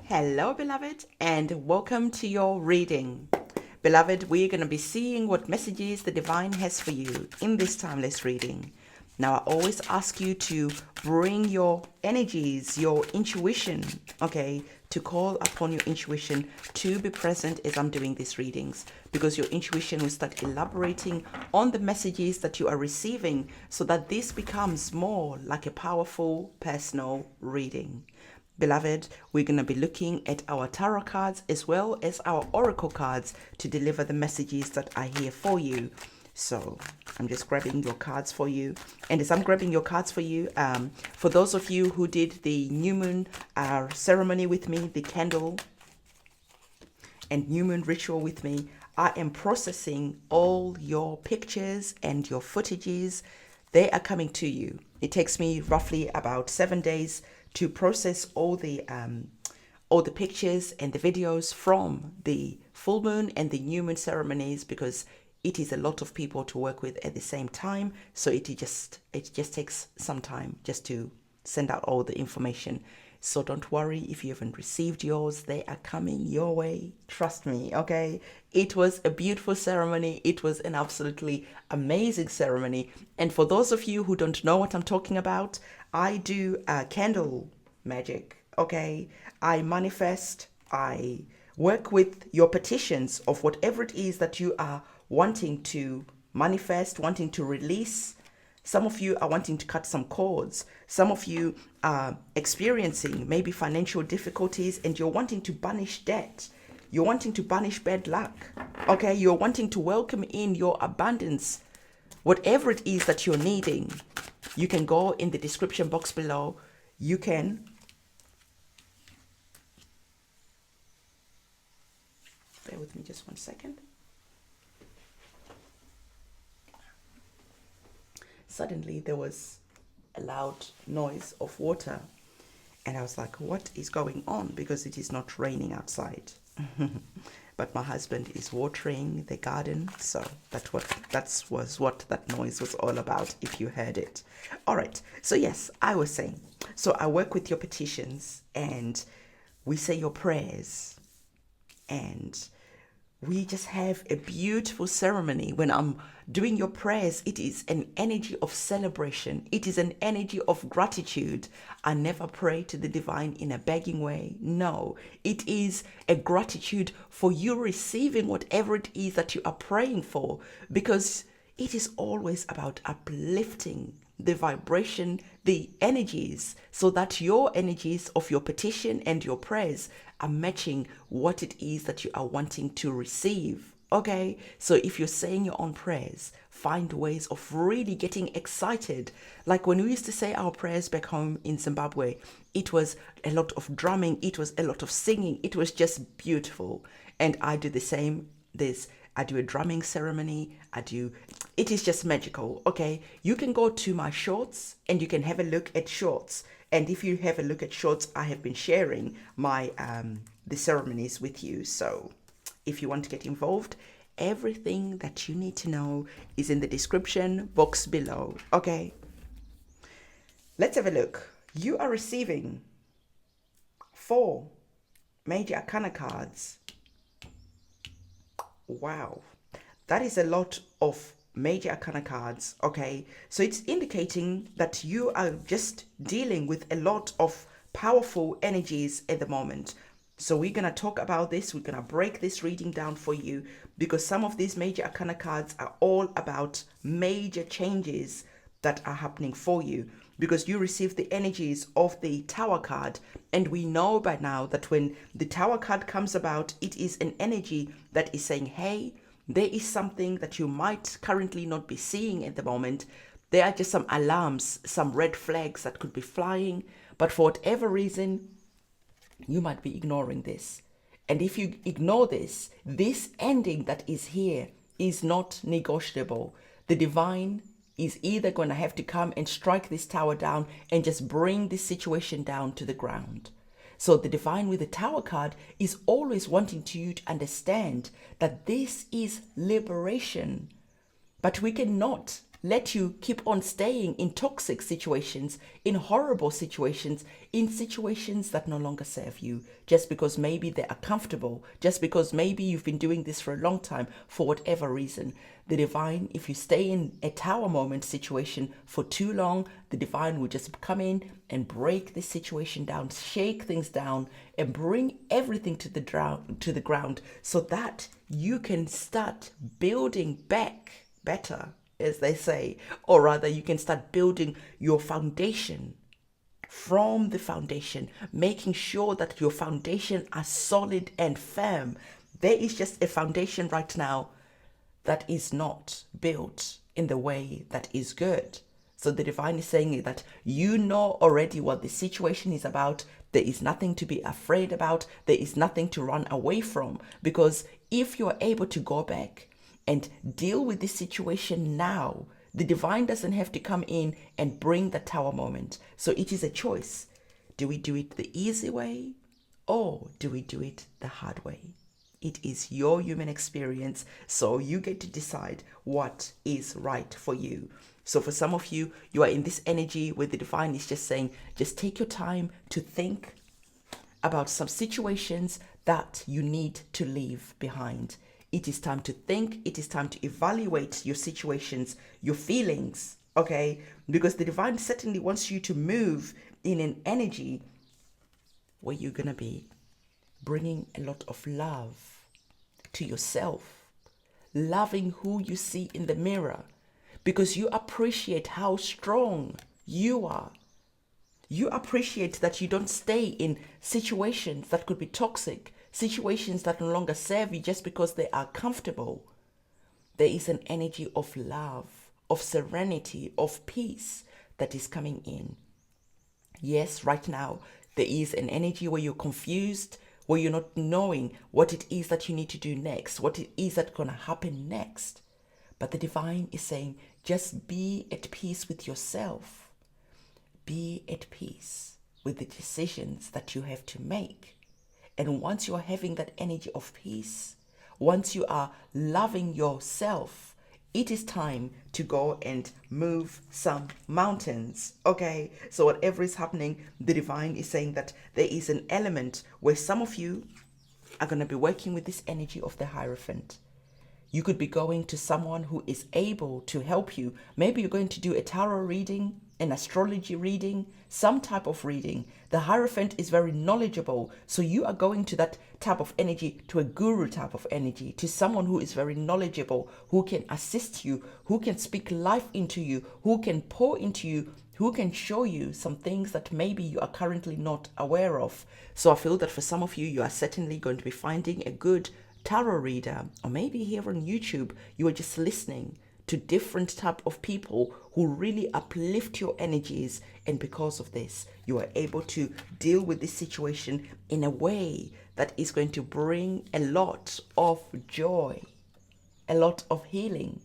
Hello, beloved, and welcome to your reading. Beloved, we're going to be seeing what messages the divine has for you in this timeless reading. Now, I always ask you to bring your energies, your intuition, okay, to call upon your intuition to be present as I'm doing these readings, because your intuition will start elaborating on the messages that you are receiving so that this becomes more like a powerful personal reading. Beloved, we're going to be looking at our tarot cards as well as our oracle cards to deliver the messages that are here for you. So I'm just grabbing your cards for you. And as I'm grabbing your cards for you, for those of you who did the new moon ceremony with me, the candle and new moon ritual with me, I am processing all your pictures and your footages. They are coming to you. It takes me roughly about 7 days to process all the pictures and the videos from the full moon and the new moon ceremonies, because it is a lot of people to work with at the same time. So it just takes some time just to send out all the information. So don't worry if you haven't received yours, they are coming your way. Trust me, okay? It was a beautiful ceremony. It was an absolutely amazing ceremony. And for those of you who don't know what I'm talking about, I do candle magic, okay? I manifest, I work with your petitions of whatever it is that you are wanting to manifest, wanting to release. Some of you are wanting to cut some cords. Some of you are experiencing maybe financial difficulties and you're wanting to banish debt. You're wanting to banish bad luck. Okay, you're wanting to welcome in your abundance. Whatever it is that you're needing, you can go in the description box below. You can bear with me just 1 second. Suddenly there was a loud noise of water and I was like, what is going on? Because it is not raining outside. But my husband is watering the garden, so that was what that noise was all about, if you heard it. All right, so yes, I was saying, so I work with your petitions and we say your prayers and we just have a beautiful ceremony. When I'm doing your prayers, it is an energy of celebration. It is an energy of gratitude. I never pray to the divine in a begging way. No, it is a gratitude for you receiving whatever it is that you are praying for, because it is always about uplifting the vibration, the energies, so that your energies of your petition and your prayers are matching what it is that you are wanting to receive. Okay, so if you're saying your own prayers, find ways of really getting excited. Like when we used to say our prayers back home in Zimbabwe, it was a lot of drumming, it was a lot of singing, it was just beautiful. And I do the same. I do a drumming ceremony. It is just magical. Okay, you can go to my shorts and you can have a look at shorts. And if you have a look at shorts, I have been sharing my the ceremonies with you. So if you want to get involved, everything that you need to know is in the description box below. Okay, let's have a look. You are receiving 4 major arcana cards. Wow, that is a lot of major arcana cards. Okay, so it's indicating that you are just dealing with a lot of powerful energies at the moment. So we're going to talk about this. We're going to break this reading down for you, because some of these major arcana cards are all about major changes that are happening for you, because you receive the energies of the Tower card. And we know by now that when the Tower card comes about, it is an energy that is saying, hey, there is something that you might currently not be seeing at the moment. There are just some alarms, some red flags that could be flying, but for whatever reason, you might be ignoring this. And if you ignore this ending that is here is not negotiable. The divine is either going to have to come and strike this tower down and just bring this situation down to the ground. So the divine with the Tower card is always wanting you to understand that this is liberation. But we cannot let you keep on staying in toxic situations, in horrible situations, in situations that no longer serve you, just because maybe they are comfortable, just because maybe you've been doing this for a long time, for whatever reason. The divine, if you stay in a tower moment situation for too long, the divine will just come in and break this situation down, shake things down, and bring everything to the ground so that you can start building back better, as they say, or rather you can start building your foundation from the foundation, making sure that your foundation are solid and firm. There is just a foundation right now that is not built in the way that is good. So the divine is saying that you know already what the situation is about. There is nothing to be afraid about. There is nothing to run away from, because if you are able to go back and deal with this situation now, the divine doesn't have to come in and bring the tower moment. So it is a choice. Do we do it the easy way, or do we do it the hard way? It is your human experience, so you get to decide what is right for you. So for some of you, you are in this energy where the divine is just saying, just take your time to think about some situations that you need to leave behind. It is time to think. It is time to evaluate your situations, your feelings, okay? Because the divine certainly wants you to move in an energy where you're going to be bringing a lot of love to yourself, loving who you see in the mirror, because you appreciate how strong you are. You appreciate that you don't stay in situations that could be toxic, situations that no longer serve you just because they are comfortable. There is an energy of love, of serenity, of peace that is coming in. Yes, right now, there is an energy where you're confused, where you're not knowing what it is that you need to do next, what it is that's going to happen next. But the divine is saying, just be at peace with yourself. Be at peace with the decisions that you have to make. And once you are having that energy of peace, once you are loving yourself, it is time to go and move some mountains, okay? So whatever is happening, the divine is saying that there is an element where some of you are going to be working with this energy of the Hierophant. You could be going to someone who is able to help you. Maybe you're going to do a tarot reading, an astrology reading, some type of reading. The Hierophant is very knowledgeable. So you are going to that type of energy, to a guru type of energy, to someone who is very knowledgeable, who can assist you, who can speak life into you, who can pour into you, who can show you some things that maybe you are currently not aware of. So I feel that for some of you, you are certainly going to be finding a good tarot reader, or maybe here on YouTube, you are just listening to different type of people who really uplift your energies. And because of this, you are able to deal with this situation in a way that is going to bring a lot of joy, a lot of healing.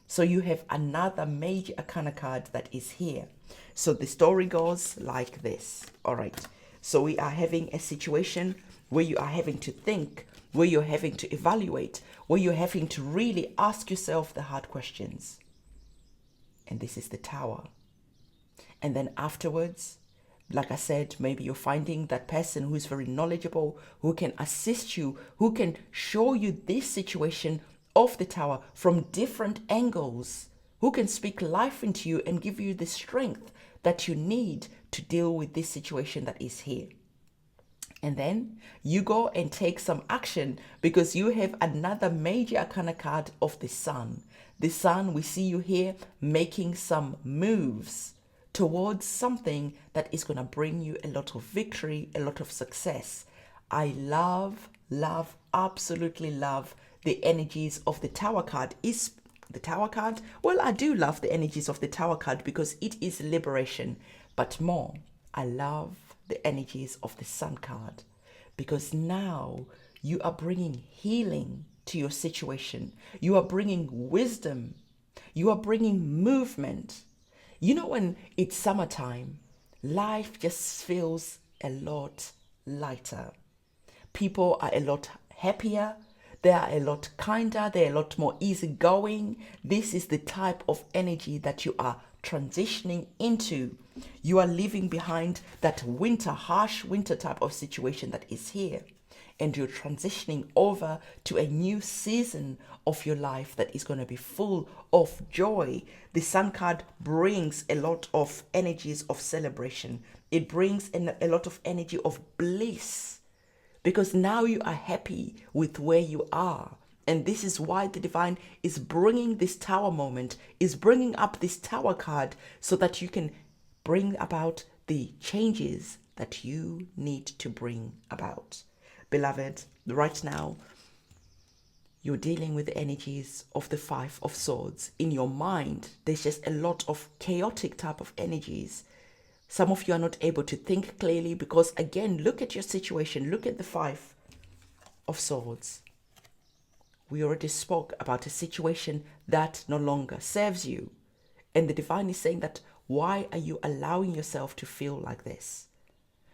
So you have another major arcana card that is here. So the story goes like this. All right. So we are having a situation where you are having to think, where you're having to evaluate, where you're having to really ask yourself the hard questions. And this is the Tower. And then afterwards, like I said, maybe you're finding that person who is very knowledgeable, who can assist you, who can show you this situation of the Tower from different angles, who can speak life into you and give you the strength that you need to deal with this situation that is here. And then you go and take some action, because you have another major arcana card of the Sun. The Sun, we see you here making some moves towards something that is going to bring you a lot of victory, a lot of success. I love, absolutely love the energies of the Tower card. Is the Tower card? Well, I do love the energies of the Tower card because it is liberation. But more, I love the energies of the Sun card, because now you are bringing healing to your situation. You are bringing wisdom. You are bringing movement. You know, when it's summertime, life just feels a lot lighter. People are a lot happier. They are a lot kinder. They're a lot more easygoing. This is the type of energy that you are transitioning into. You are leaving behind that winter, harsh winter type of situation that is here. And you're transitioning over to a new season of your life that is going to be full of joy. The Sun card brings a lot of energies of celebration. It brings a lot of energy of bliss, because now you are happy with where you are. And this is why the divine is bringing this tower moment, is bringing up this tower card, so that you can bring about the changes that you need to bring about. Beloved, right now, you're dealing with the energies of the Five of Swords. In your mind, there's just a lot of chaotic type of energies. Some of you are not able to think clearly because, again, look at your situation. Look at the Five of Swords. We already spoke about a situation that no longer serves you. And the divine is saying that, why are you allowing yourself to feel like this?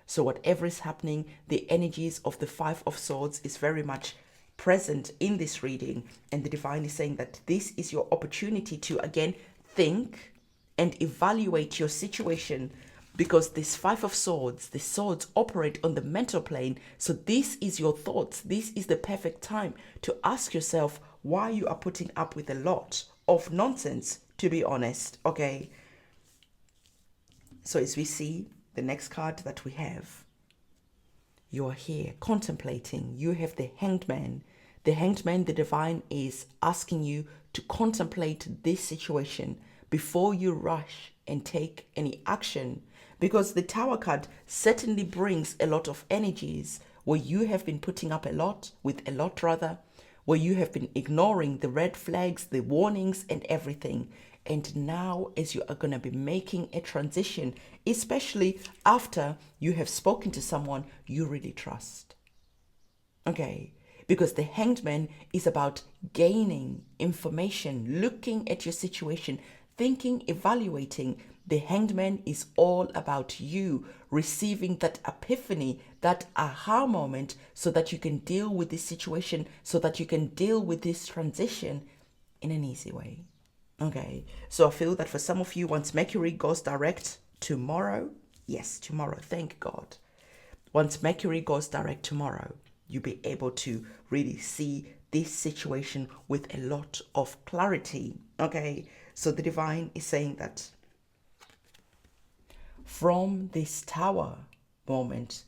So whatever is happening, the energies of the Five of Swords is very much present in this reading. And the divine is saying that this is your opportunity to, again, think and evaluate your situation, because this Five of Swords, the swords operate on the mental plane. So this is your thoughts. This is the perfect time to ask yourself why you are putting up with a lot of nonsense, to be honest. Okay. So as we see, the next card that we have, you are here contemplating. You have the Hanged Man. The Hanged Man, the divine, is asking you to contemplate this situation before you rush and take any action. Because the Tower card certainly brings a lot of energies where you have been putting up where you have been ignoring the red flags, the warnings and everything. And now, as you are going to be making a transition, especially after you have spoken to someone you really trust. Okay, because the Hanged Man is about gaining information, looking at your situation, thinking, evaluating. The Hanged Man is all about you receiving that epiphany, that aha moment, so that you can deal with this situation, so that you can deal with this transition in an easy way. Okay, so I feel that for some of you, once Mercury goes direct tomorrow, yes, tomorrow, thank God. Once Mercury goes direct tomorrow, you'll be able to really see this situation with a lot of clarity. Okay, so the divine is saying that from this tower moment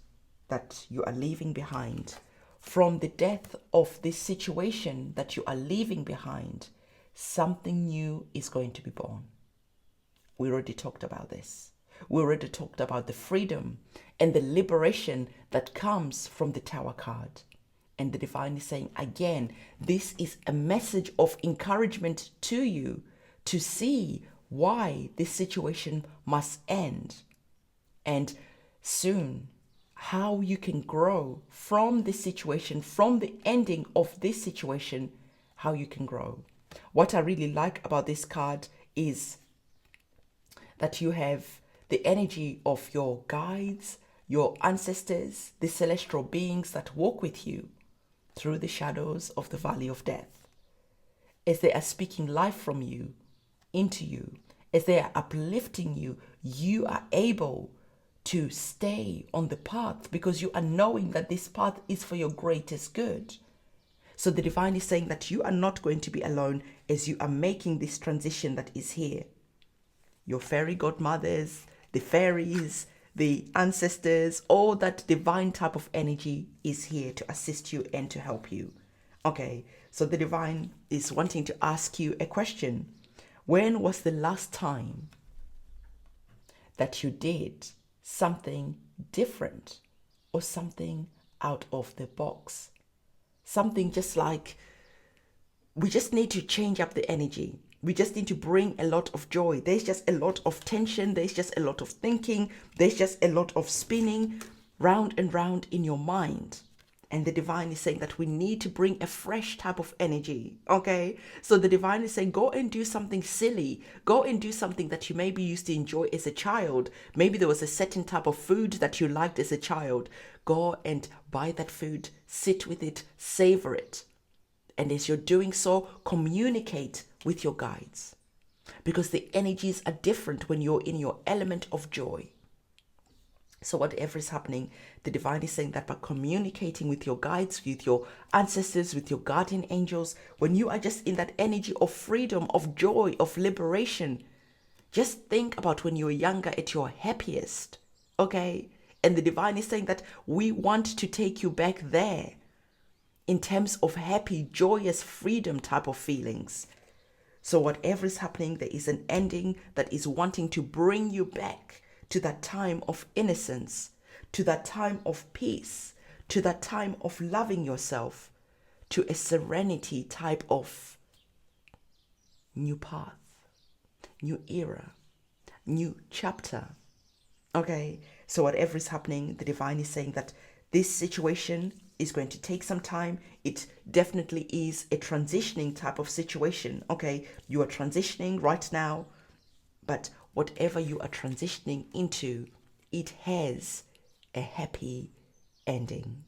that you are leaving behind, from the death of this situation that you are leaving behind, something new is going to be born. We already talked about this. We already talked about the freedom and the liberation that comes from the Tower card. And the divine is saying, again, this is a message of encouragement to you to see why this situation must end. And soon, how you can grow from this situation, from the ending of this situation, how you can grow. What I really like about this card is that you have the energy of your guides, your ancestors, the celestial beings that walk with you through the shadows of the valley of death. As they are speaking life from you, into you, as they are uplifting you, you are able to stay on the path because you are knowing that this path is for your greatest good. So the divine is saying that you are not going to be alone as you are making this transition that is here. Your fairy godmothers, the fairies, the ancestors, all that divine type of energy is here to assist you and to help you. Okay, so the divine is wanting to ask you a question. When was the last time that you did something different or something out of the box? Something just like, we just need to change up the energy. We just need to bring a lot of joy. There's just a lot of tension. There's just a lot of thinking. There's just a lot of spinning round and round in your mind. And the divine is saying that we need to bring a fresh type of energy. Okay. So the divine is saying, go and do something silly. Go and do something that you maybe used to enjoy as a child. Maybe there was a certain type of food that you liked as a child. Go and buy that food, sit with it, savor it. And as you're doing so, communicate with your guides, because the energies are different when you're in your element of joy. So whatever is happening, the divine is saying that by communicating with your guides, with your ancestors, with your guardian angels, when you are just in that energy of freedom, of joy, of liberation, just think about when you were younger at your happiest, okay? And the divine is saying that we want to take you back there in terms of happy, joyous, freedom type of feelings. So whatever is happening, there is an ending that is wanting to bring you back to that time of innocence, to that time of peace, to that time of loving yourself, to a serenity type of new path, new era, new chapter. Okay, so whatever is happening, the divine is saying that this situation is going to take some time. It definitely is a transitioning type of situation. Okay, you are transitioning right now, but whatever you are transitioning into, it has a happy ending.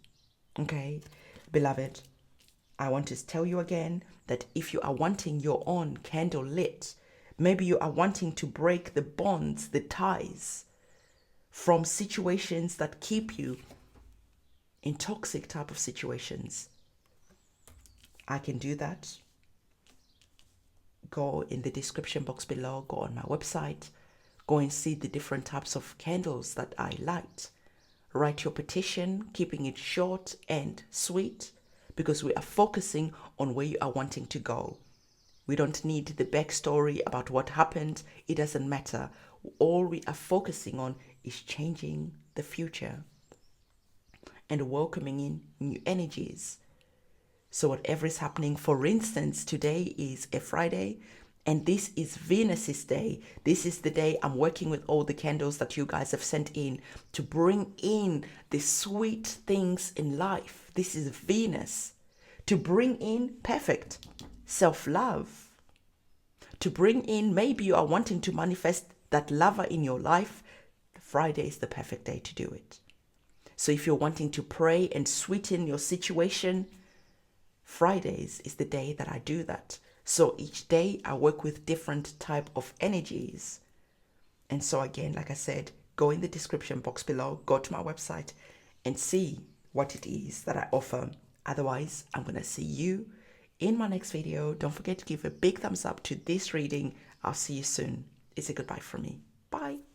Okay, beloved, I want to tell you again that if you are wanting your own candle lit, maybe you are wanting to break the bonds, the ties from situations that keep you in toxic type of situations, I can do that. Go in the description box below, go on my website, go and see the different types of candles that I light. Write your petition, keeping it short and sweet, because we are focusing on where you are wanting to go. We don't need the backstory about what happened. It doesn't matter. All we are focusing on is changing the future and welcoming in new energies. So whatever is happening, for instance, today is a Friday, and this is Venus's day. This is the day I'm working with all the candles that you guys have sent in to bring in the sweet things in life. This is Venus. To bring in perfect self-love. To bring in, maybe you are wanting to manifest that lover in your life. Friday is the perfect day to do it. So if you're wanting to pray and sweeten your situation, Fridays is the day that I do that. So each day I work with different type of energies. And so again, like I said, go in the description box below, go to my website and see what it is that I offer. Otherwise, I'm going to see you in my next video. Don't forget to give a big thumbs up to this reading. I'll see you soon. It's a goodbye from me. Bye.